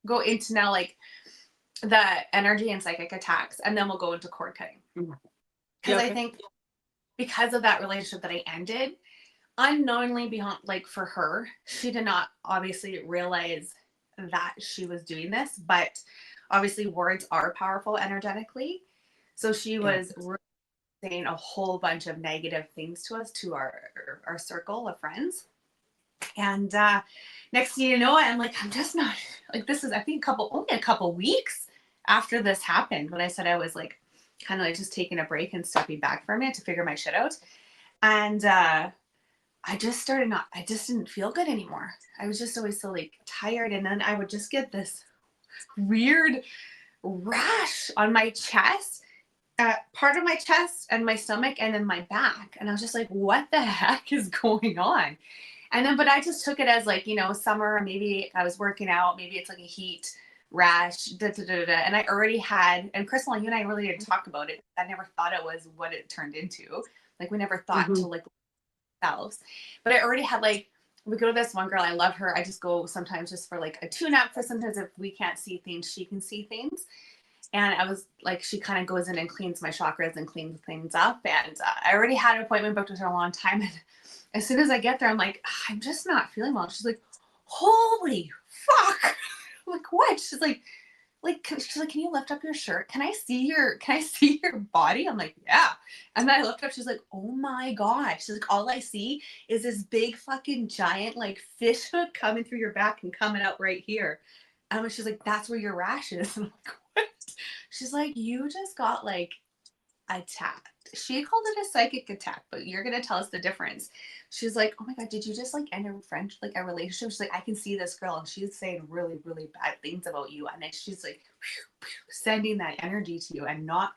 go into now like the energy and psychic attacks, and then we'll go into cord cutting. Because Yeah, I okay. think because of that relationship that I ended, unknowingly beyond like for her, she did not obviously realize that she was doing this, but obviously words are powerful energetically. So she Yeah. was saying a whole bunch of negative things to us, to our circle of friends. And next thing you know, I'm like, I'm just not like, this is I think only a couple weeks after this happened, when I said I was like kind of like just taking a break and stepping back for a minute to figure my shit out. And I just started not, I just didn't feel good anymore. I was just always so like tired. And then I would just get this weird rash on my chest, part of my chest and my stomach and then my back. And I was just like, what the heck is going on? And then, but I just took it as like, summer, maybe I was working out, maybe it's like a heat rash, da, da, da, da. And I already had, and Crystal, you and I really didn't talk about it. I never thought it was what it turned into. Like we never thought Mm-hmm. to like ourselves. But I already had like, we go to this one girl, I love her. I just go sometimes just for like a tune up, for sometimes if we can't see things, she can see things. And I was like, she kind of goes in and cleans my chakras and cleans things up. And I already had an appointment booked with her a long time. And as soon as I get there, I'm like, I'm just not feeling well. She's like, holy fuck. I'm like, what? She's like, can you lift up your shirt? Can I see your body? I'm like, yeah. And then I lift up, she's like, oh my God. She's like, all I see is this big fucking giant like fish hook coming through your back and coming out right here. And she's like, that's where your rash is. And I'm like, what? She's like, you just got like attacked. She called it a psychic attack, but you're gonna tell us the difference. She's like, oh my God, did you just like end a friend, like a relationship? She's like, I can see this girl and she's saying really, really bad things about you. And then she's like sending that energy to you and not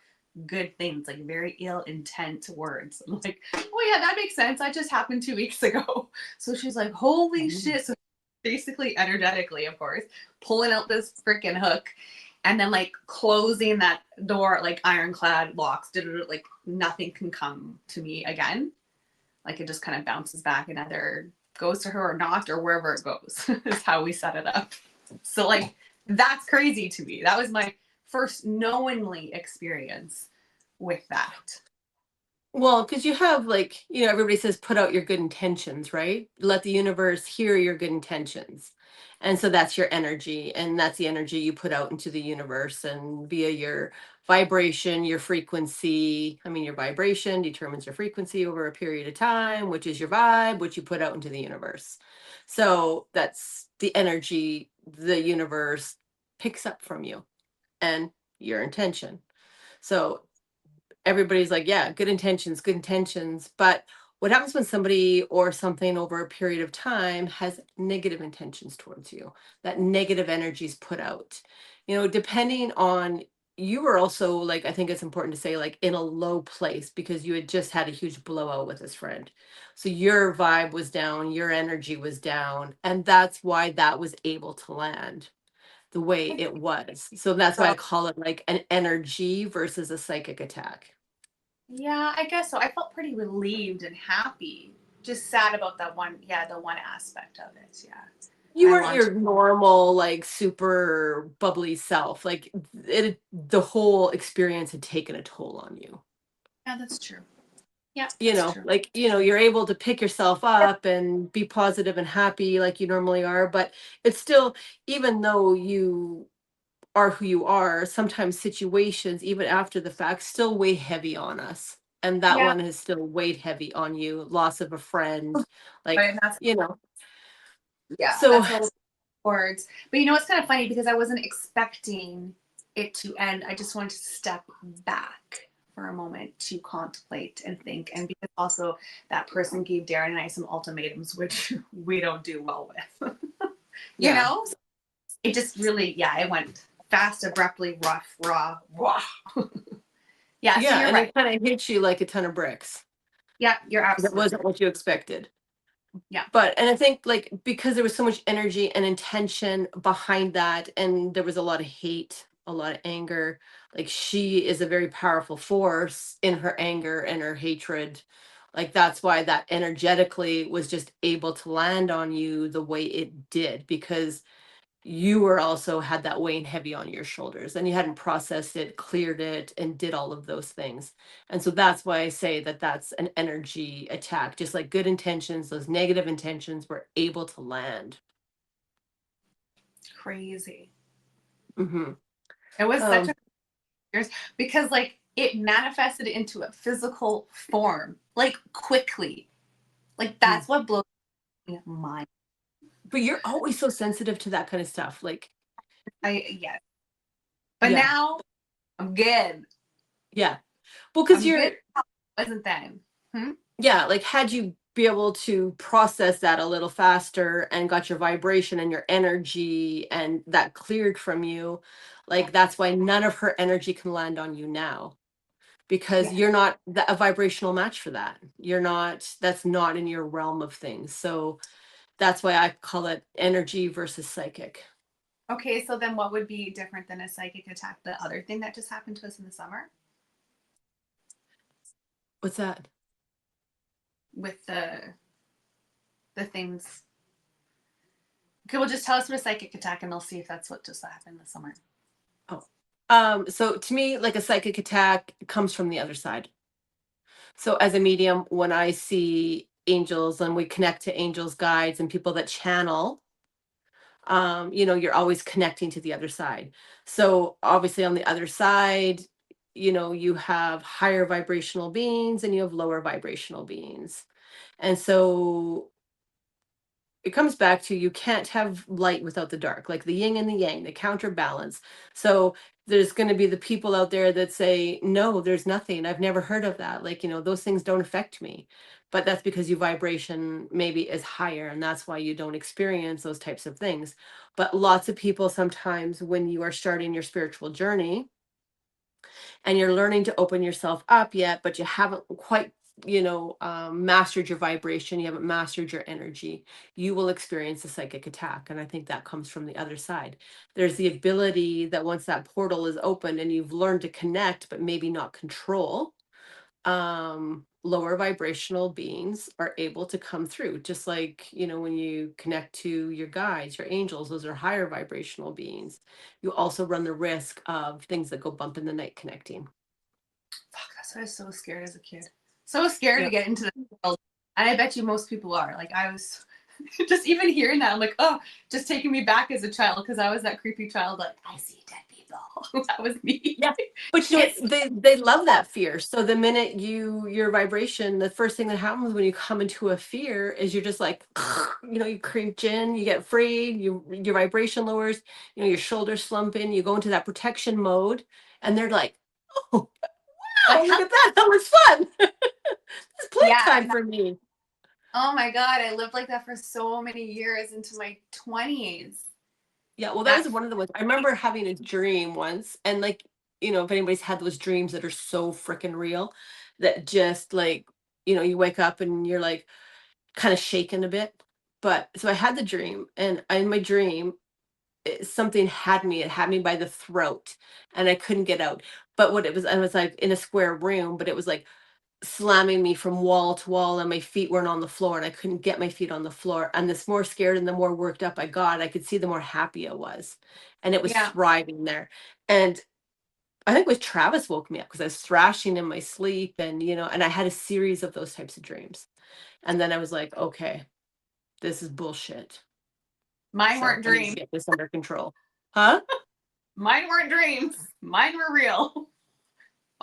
good things, like very ill intent words. I'm like, oh yeah, that makes sense. That just happened 2 weeks ago. So she's like, holy shit. So basically energetically, of course, pulling out this freaking hook and then like closing that door like ironclad locks, like nothing can come to me again. Like it just kind of bounces back and either goes to her or not, or wherever it goes is how we set it up. So like that's crazy to me. That was my first knowingly experience with that. Well, because you have like, everybody says put out your good intentions, right? Let the universe hear your good intentions. And so that's your energy, and that's the energy you put out into the universe, and via your vibration, your frequency. I mean, your vibration determines your frequency over a period of time, which is your vibe, which you put out into the universe. So that's the energy the universe picks up from you and your intention. So everybody's like, yeah, good intentions, good intentions. But what happens when somebody or something over a period of time has negative intentions towards you? That negative energy is put out. Depending on, you were also like, I think it's important to say, like in a low place because you had just had a huge blowout with this friend. So your vibe was down, your energy was down. And that's why that was able to land the way it was. So that's why So I call it like an energy versus a psychic attack. yeah, I guess so. I felt pretty relieved and happy. Just sad about that one, yeah, the one aspect of it. Yeah. You I weren't launched. your normal, like super bubbly self. Like the whole experience had taken a toll on you. Yeah, that's true. Yeah, that's true. You're able to pick yourself up and be positive and happy like you normally are, but it's still, even though you are who you are, sometimes situations, even after the fact, still weigh heavy on us. And that Yeah, one has still weighed heavy on you. Loss of a friend, right. like, And that's you know. yeah, So that's what I was towards. But you know, it's kind of funny because I wasn't expecting it to end. I just wanted to step back for a moment to contemplate and think. And because also that person gave Darren and I some ultimatums, which we don't do well with. you yeah. know, it just really, yeah, it went fast, abruptly, rough, raw, raw. Yeah, so Yeah, you're and right. it kind of hits you like a ton of bricks. Yeah, you're That absolutely wasn't what you expected. yeah. But and I think like because there was so much energy and intention behind that, and there was a lot of hate, a lot of anger. Like she is a very powerful force in her anger and her hatred. Like that's why that energetically was just able to land on you the way it did, because you were also had that weighing heavy on your shoulders and you hadn't processed it, cleared it, and did all of those things. And so that's why I say that that's an energy attack. Just like good intentions, those negative intentions were able to land. Crazy. Hmm. It was such Um, a years because like it manifested into a physical form like quickly. Like mm. that's what blows my mind. But you're always so sensitive to that kind of stuff. Like, I yes. But yeah, now I'm good. yeah. Well, because I'm good. you're, Wasn't then. Hmm? yeah, like had you be able to process that a little faster and got your vibration and your energy and that cleared from you, like that's why none of her energy can land on you now because Yeah. you're not a vibrational match for that. You're not, that's not in your realm of things. So that's why I call it energy versus psychic. Okay, so then what would be different than a psychic attack? The other thing that just happened to us in the summer What's that? with the things. Okay, well just tell us what a psychic attack and they'll see if that's what just happened this summer. Oh. So to me, like a psychic attack comes from the other side. So as a medium, when I see angels and we connect to angels, guides, and people that channel, you're always connecting to the other side. So obviously on the other side, you have higher vibrational beings and you have lower vibrational beings. And so it comes back to you can't have light without the dark, like the yin and the yang, the counterbalance. So there's going to be the people out there that say, no, there's nothing. I've never heard of that. Like, those things don't affect me. But that's because your vibration maybe is higher, and that's why you don't experience those types of things. But lots of people sometimes, when you are starting your spiritual journey, and you're learning to open yourself up yet, but you haven't quite, mastered your vibration, you haven't mastered your energy, you will experience a psychic attack. And I think that comes from the other side. There's the ability that once that portal is open and you've learned to connect, but maybe not control, lower vibrational beings are able to come through. Just like, when you connect to your guides, your angels, those are higher vibrational beings. You also run the risk of things that go bump in the night connecting. Fuck, that's what I was so scared as a kid. So scared to Yeah. get into the world. And I bet you most people are. Like I was just even hearing that, I'm like, oh, just taking me back as a child because I was that creepy child, like, I see dead people. That was me. Yeah. But It's they love that fear. So the minute your vibration, the first thing that happens when you come into a fear is you're just like, you cringe in, you get afraid, your vibration lowers, your shoulders slump in, you go into that protection mode, and they're like, oh, like, wow, look at that. That was fun. It's yeah. playtime for me. Oh my God, I lived like that for so many years into my 20s. Yeah, well, that was That, one of the ones. I remember having a dream once, and like, if anybody's had those dreams that are so freaking real, that just like, you wake up and you're like kind of shaken a bit. But so I had the dream, and in my dream, something had me. It had me by the throat, and I couldn't get out. But what it was, I was like in a square room, but it was like slamming me from wall to wall and my feet weren't on the floor and I couldn't get my feet on the floor. And the more scared and the more worked up I got, I could see the more happy I was. And it was yeah. thriving there. And I think it was Travis woke me up because I was thrashing in my sleep and I had a series of those types of dreams. And then I was like, okay, this is bullshit. Mine So weren't I need to dreams. get this under control. Huh? Mine weren't dreams. Mine were real.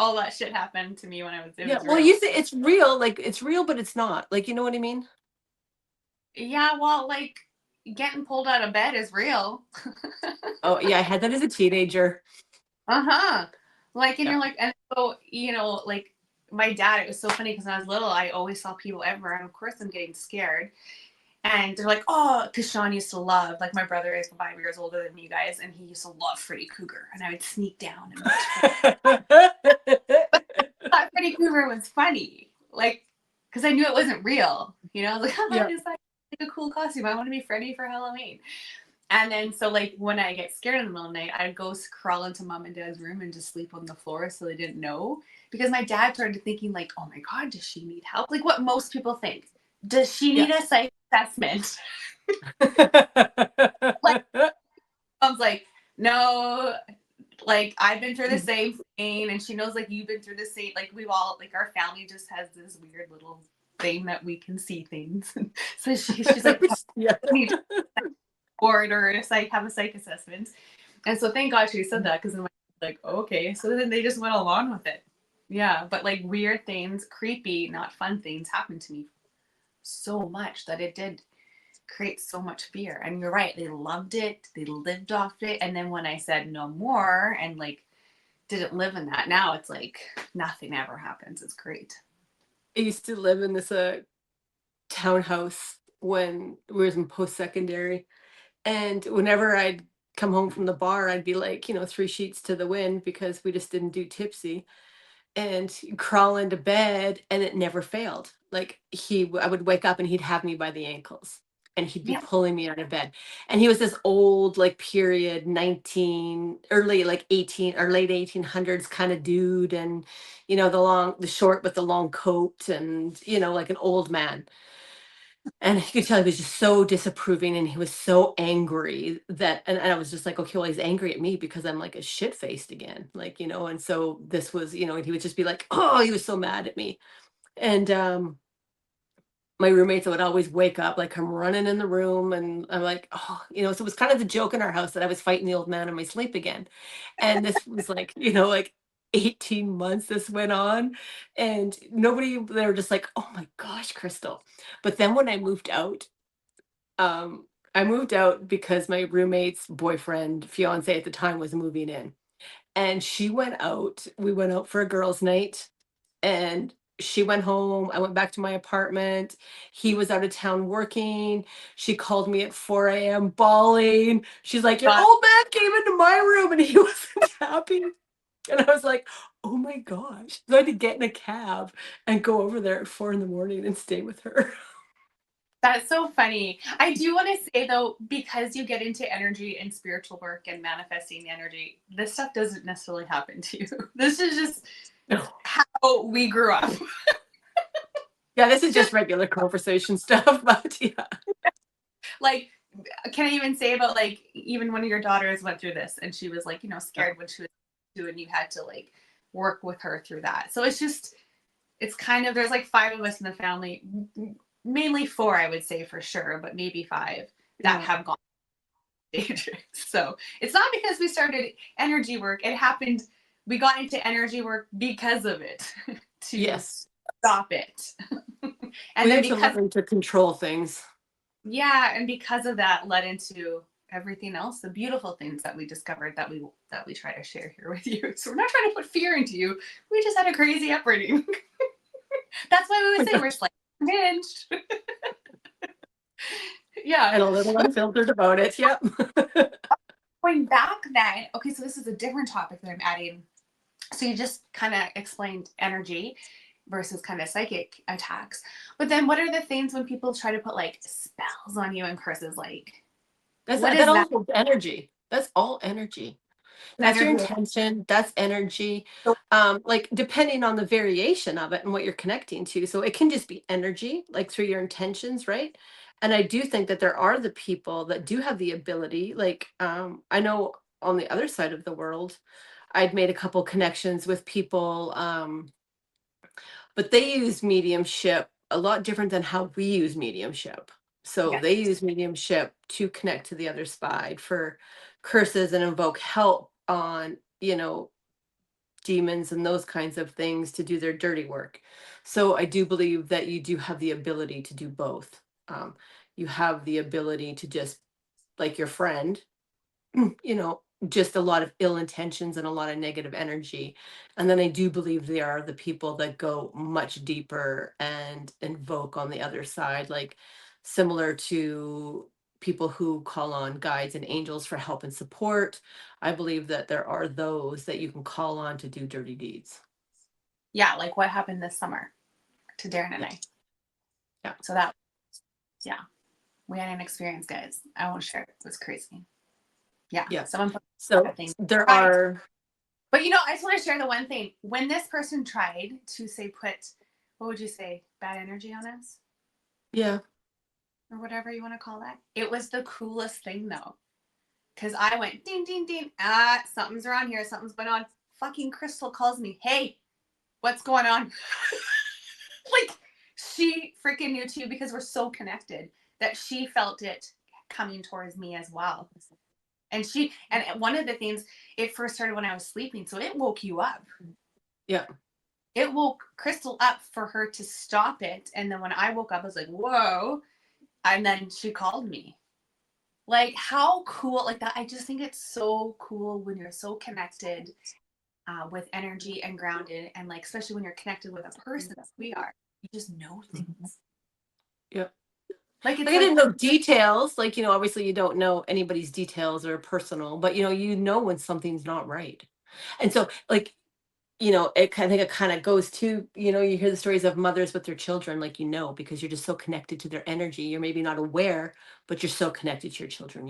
All that shit happened to me when it Yeah. was Well, real. you say it's real, like it's real, but it's not. Like, you know what I mean? Yeah, well, like getting pulled out of bed is real. Oh, yeah, I had that as a teenager. Uh-huh. Like, and Yeah. you're like, and so, like my dad, it was so funny because when I was little, I always saw people everywhere. And of course, I'm getting scared. And they're like, oh, because Sean used to love, like, my brother is 5 years older than you guys, and he used to love Freddy Krueger. And I would sneak down and watch Freddy. I thought Freddy Krueger was funny. Like, because I knew it wasn't real. I was like, haha, Yeah. it's like a cool costume. I want to be Freddy for Halloween. And then so like when I get scared in the middle of the night, I'd go crawl into mom and dad's room and just sleep on the floor so they didn't know. Because my dad started thinking like, oh my God, does she need help? Like what most people think. Does she Yeah. need a psych assessment? Like Mom's like, no, like I've been through the same thing, and she knows like you've been through the same. Like we've all like our family just has this weird little thing that we can see things. So she's like, Yeah. need board or a psych have a psych assessment. And so thank God she said that because I'm like, okay. So then they just went along with it. Yeah, but like weird things, creepy, not fun things happened to me so much that it did create so much fear. And you're right, they loved it, they lived off it. And then when I said no more and like didn't live in that, now it's like nothing ever happens. It's great. I used to live in this townhouse when we was in post-secondary. And whenever I'd come home from the bar, I'd be like, 3 sheets to the wind because we just didn't do tipsy. And crawl into bed, and it never failed. Like I would wake up and he'd have me by the ankles, and he'd be Yeah. pulling me out of bed. And he was this old, like period 19, early like 18 or late 1800s kind of dude, and the short with the long coat, and like an old man. And you could tell he was just so disapproving, and he was so angry that, and I was just like, okay, well, he's angry at me because I'm like a shit faced again. Like, and so this was, and he would just be like, oh, he was so mad at me. And my roommates would always wake up, like I'm running in the room, and I'm like, oh, so it was kind of the joke in our house that I was fighting the old man in my sleep again. And this was like, like 18 months this went on, and they were just like, oh my gosh, Crystal. But then when um, I moved out because my roommate's boyfriend, fiance at the time, was moving in. And she went out. We went out for a girls' night, and she went home. I went back to my apartment. He was out of town working. She called me at 4 a.m. bawling. She's like, your But old man came into my room and he wasn't happy. And I was like, oh my gosh. So I had to get in a cab and go over there at 4 in the morning and stay with her. that's so funny. I do want to say though, because you get into energy and spiritual work and manifesting energy, this stuff doesn't necessarily happen to you. This is just how we grew up. Yeah, this is just regular conversation stuff, but yeah. Like, can I even say about like even one of your daughters went through this and she was like, scared when she was 2 and you had to like work with her through that. So it's kind of, there's like 5 of us in the family, mainly 4, I would say for sure, but maybe 5 that Yeah. have gone stages. So it's not because we started energy work. It happened, we got into energy work because of it to Yes. stop it. And We then had to because, learn to control things. yeah, and because of that led into everything else, the beautiful things that we discovered that we try to share here with you. So we're not trying to put fear into you. We just had a crazy upbringing. That's why we would say we're just like hinged. Yeah. And a little unfiltered about it. Yep. Going back then, okay, so this is a different topic that I'm adding. So you just kind of explained energy versus kind of psychic attacks. But then what are the things when people try to put like spells on you and curses? Like, what That is that all is energy. That's all energy. That's your energy? intention. That's energy. Like depending on the variation of it and what you're connecting to. So it can just be energy, like through your intentions, right? And I do think that there are the people that do have the ability. Like I know on the other side of the world, I'd made a couple connections with people, but they use mediumship a lot different than how we use mediumship. So Yeah. they use mediumship to connect to the other side for curses and invoke help on, demons and those kinds of things to do their dirty work. So I do believe that you do have the ability to do both. You have the ability to just, like your friend, you know, just a lot of ill intentions and a lot of negative energy. And then I do believe there are the people that go much deeper and invoke on the other side, like similar to people who call on guides and angels for help and support. I believe that there are those that you can call on to do dirty deeds. Yeah, like what happened this summer to Darren and Yeah. I. Yeah. So that, yeah, we had an experience, guys. I won't share it. It was crazy. Yeah, Yeah. someone put So that thing. there Right. are, But I just want to share the one thing. When this person tried to say put, what would you say, bad energy on us? yeah. Or whatever you want to call that. It was the coolest thing though. because I went ding, ding, ding. Something's around here. Something's going on. Fucking Crystal calls me. Hey, what's going on? Like, she freaking knew too, because we're so connected, that she felt it coming towards me as well. And one of the things, it first started when I was sleeping, so it woke you up. Yeah. It woke Crystal up for her to stop it. And then when I woke up, I was like, whoa. And then she called me. Like, how cool, like that. I just think it's so cool when you're so connected with energy and grounded. And like, especially when you're connected with a person as we are, you just know things. Yeah. Like, Like it's I like, didn't know details. Like, obviously you don't know anybody's details or personal, but you know when something's not right. And so like, I think it kind of goes to, you hear the stories of mothers with their children, like, because you're just so connected to their energy. You're maybe not aware, but you're so connected to your children,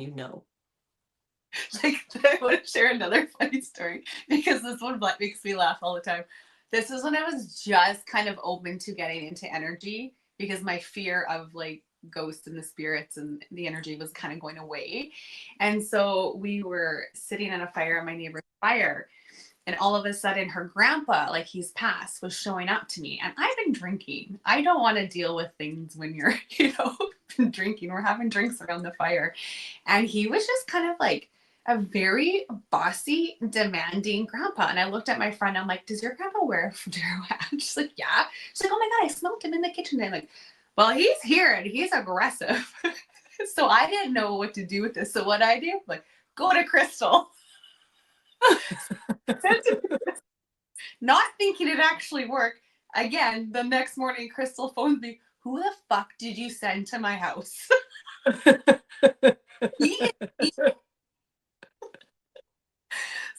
like, I want to share another funny story because this one makes me laugh all the time. This is when I was just kind of open to getting into energy, because my fear of like ghosts and the spirits and the energy was kind of going away. And so we were sitting in a fire, my neighbor's fire, and all of a sudden her grandpa, like he's passed, was showing up to me. And I've been drinking. I don't want to deal with things when you're, drinking. We're having drinks around the fire. And he was just kind of like a very bossy, demanding grandpa. And I looked at my friend, I'm like, does your grandpa wear a fedora hat? She's like, yeah. She's like, oh my God, I smoked him in the kitchen. And I'm like, well, he's here and he's aggressive. So I didn't know what to do with this. So what I do, like, go to Crystal. Not thinking it actually worked. Again, the next morning, Crystal phoned me. Who the fuck did you send to my house? he, he, so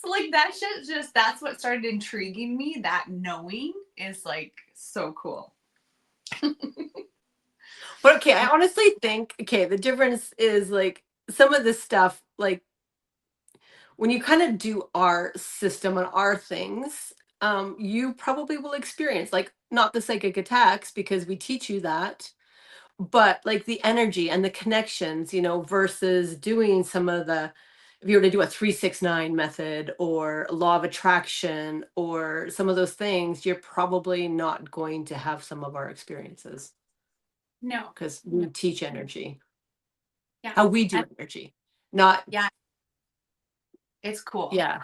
like that shit, just that's what started intriguing me. That knowing is like so cool. But okay, I honestly think, okay, the difference is like some of this stuff, like when you kind of do our system and our things, you probably will experience like not the psychic attacks because we teach you that, but like the energy and the connections, versus doing some of the, if you were to do a 369 method or law of attraction or some of those things, you're probably not going to have some of our experiences No. because we teach energy, Yeah. how we do And energy, not, yeah, it's cool. yeah.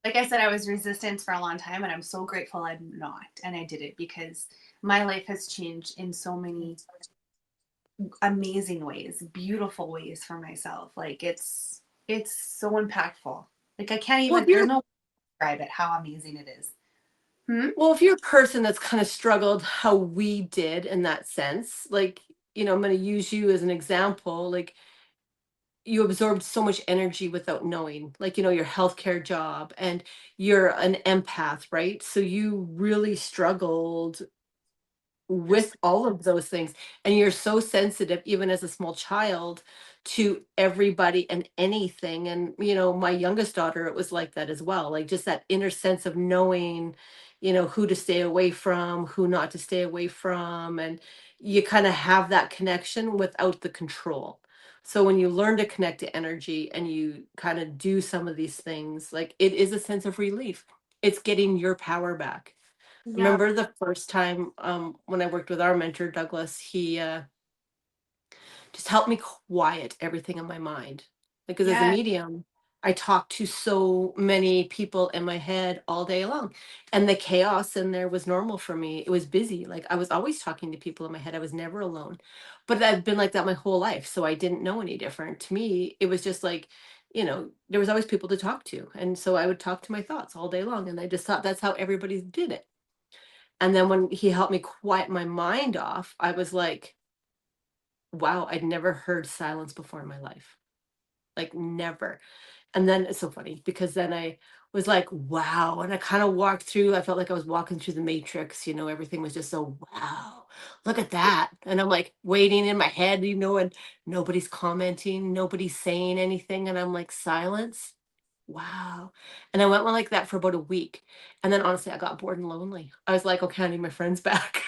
Like I said, I was resistant for a long time, and I'm so grateful I'm not. And I did it because my life has changed in so many amazing ways, beautiful ways for myself. Like it's so impactful. Like I can't Well, if even, there's you're no way to describe it how amazing it is. Hmm? Well, if you're a person that's kind of struggled how we did in that sense, like, I'm going to use you as an example. Like, you absorbed so much energy without knowing, like, your healthcare job, and you're an empath, right? So you really struggled with all of those things. And you're so sensitive, even as a small child, to everybody and anything. And, my youngest daughter, it was like that as well. Like just that inner sense of knowing, who to stay away from, who not to stay away from. And you kind of have that connection without the control. So when you learn to connect to energy and you kind of do some of these things, like it is a sense of relief. It's getting your power back. Yeah. Remember the first time when I worked with our mentor, Douglas, he just helped me quiet everything in my mind. Because as a Yeah. medium, I talked to so many people in my head all day long. And the chaos in there was normal for me. It was busy. Like I was always talking to people in my head. I was never alone. But I've been like that my whole life. So I didn't know any different. To me, it was just like, there was always people to talk to. And so I would talk to my thoughts all day long. And I just thought that's how everybody did it. And then when he helped me quiet my mind off, I was like, wow, I'd never heard silence before in my life. Like never. And then it's so funny because then I was like, wow. And I kind of walked through, I felt like I was walking through the matrix, everything was just so, wow, look at that. And I'm like waiting in my head, and nobody's commenting, nobody's saying anything. And I'm like, silence. Wow. And I went on like that for about a week. And then honestly, I got bored and lonely. I was like, okay, I need my friends back.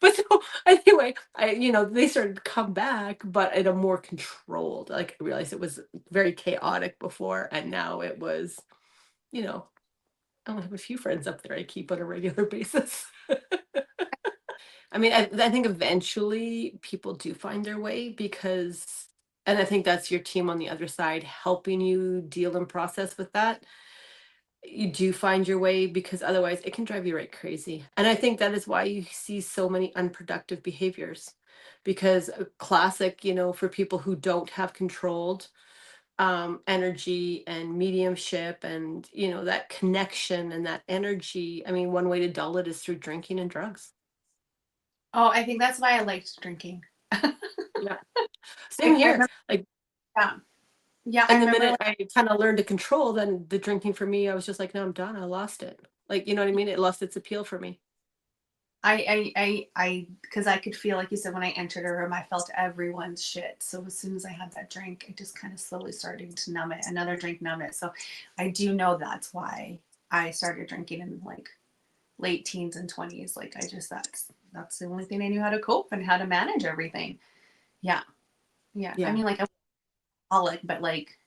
But so Anyway, they started to come back, but in a more controlled. Like I realized it was very chaotic before, and now it was, you know, I only have a few friends up there I keep on a regular basis. I mean, I think eventually people do find their way because, and I think that's your team on the other side helping you deal and process with that. You do find your way because otherwise it can drive you right crazy. And I think that is why you see so many unproductive behaviors. Because a classic, for people who don't have controlled energy and mediumship and, that connection and that energy. I mean, one way to dull it is through drinking and drugs. Oh, I think that's why I liked drinking. Yeah. Same I here. remember, Like, yeah, yeah, I and the remember. minute Like, I kind of learned to control, then the drinking for me, I was just like, no, I'm done. I lost it. Like, you know what I mean? It lost its appeal for me. because I could feel, like you said, when I entered a room, I felt everyone's shit. So as soon as I had that drink, it just kind of slowly started to numb it. Another drink numb it. So I do know that's why I started drinking in like late teens and 20s. Like that's the only thing I knew how to cope and how to manage everything. Yeah, yeah. I Yeah. mean, like I'm alcoholic, but like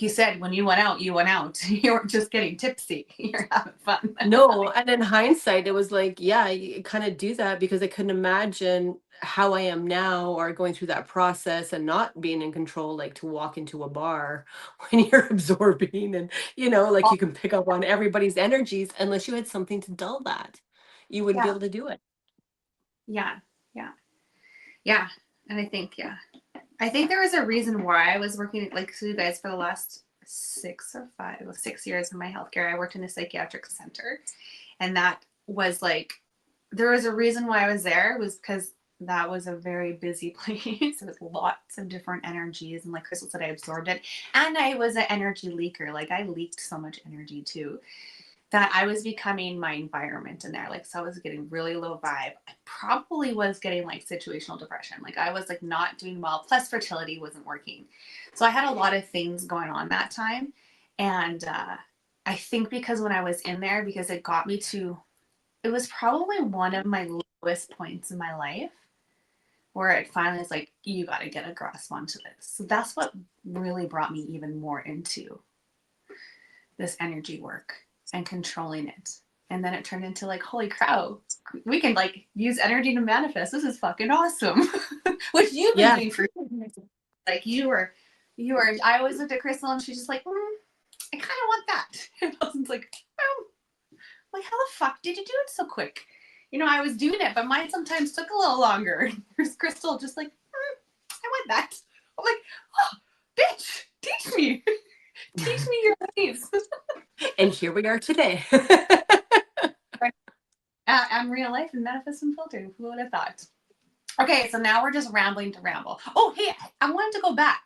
you said, when you went out, you went out. You weren't just getting tipsy. You're having fun. No, and in hindsight, it was like, yeah, you kind of do that because I couldn't imagine how I am now or going through that process and not being in control, like to walk into a bar when you're absorbing and, like you can pick up on everybody's energies unless you had something to dull that. You wouldn't be Yeah, able to do it. yeah, yeah, yeah. And I think there was a reason why I was working like so you guys for the last 6 years in my healthcare. I worked in a psychiatric center, and that was like there was a reason why I was there. It was because that was a very busy place with lots of different energies, and like Crystal said, I absorbed it, and I was an energy leaker. Like I leaked so much energy too that I was becoming my environment in there. Like, so I was getting really low vibe. I probably was getting like situational depression. Like, I was like not doing well. Plus, fertility wasn't working. So I had a lot of things going on that time. And I think because when I was in there, because it got me to, it was probably one of my lowest points in my life where it finally is like, you got to get a grasp onto this. So that's what really brought me even more into this energy work and controlling it. And then it turned into like, holy cow, we can like use energy to manifest. This is fucking awesome. Which you've been Yeah. doing for like I always looked at Crystal and she's just like, I kind of want that. And I was like, oh, like how the fuck did you do it so quick? I was doing it, but mine sometimes took a little longer. There's Crystal just like, I want that. I'm like, oh, bitch, teach me. Teach me your ways. And here we are today. I'm real life and manifest and filter. Who would have thought? Okay, so now we're just rambling to ramble. Oh, hey, I wanted to go back.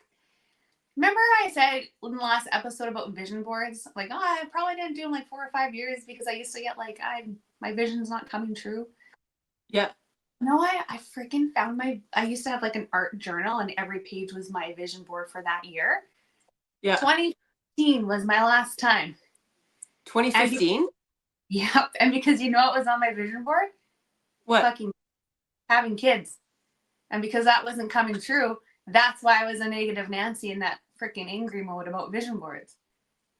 Remember I said in the last episode about vision boards? Like, oh, I probably didn't do them like 4 or 5 years because I used to get like, my vision's not coming true. Yeah. No, I freaking found I used to have like an art journal and every page was my vision board for that year. Yeah. 2015 was my last time. 2015? Yep. And because what was on my vision board? What? Fucking having kids. And because that wasn't coming true, that's why I was a negative Nancy in that freaking angry mode about vision boards.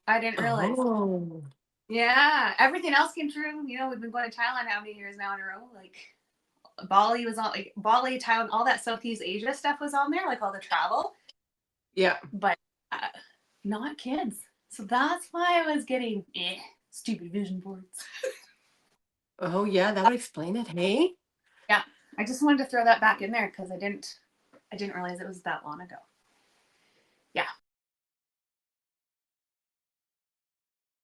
I didn't realize. Oh. Yeah, everything else came true. We've been going to Thailand how many years now in a row? Like Bali was on, like Bali, Thailand, all that Southeast Asia stuff was on there, like all the travel. Yeah. But not kids. So that's why I was getting stupid vision boards. Oh, yeah, that would explain it. Hey? Yeah, I just wanted to throw that back in there because I didn't realize it was that long ago.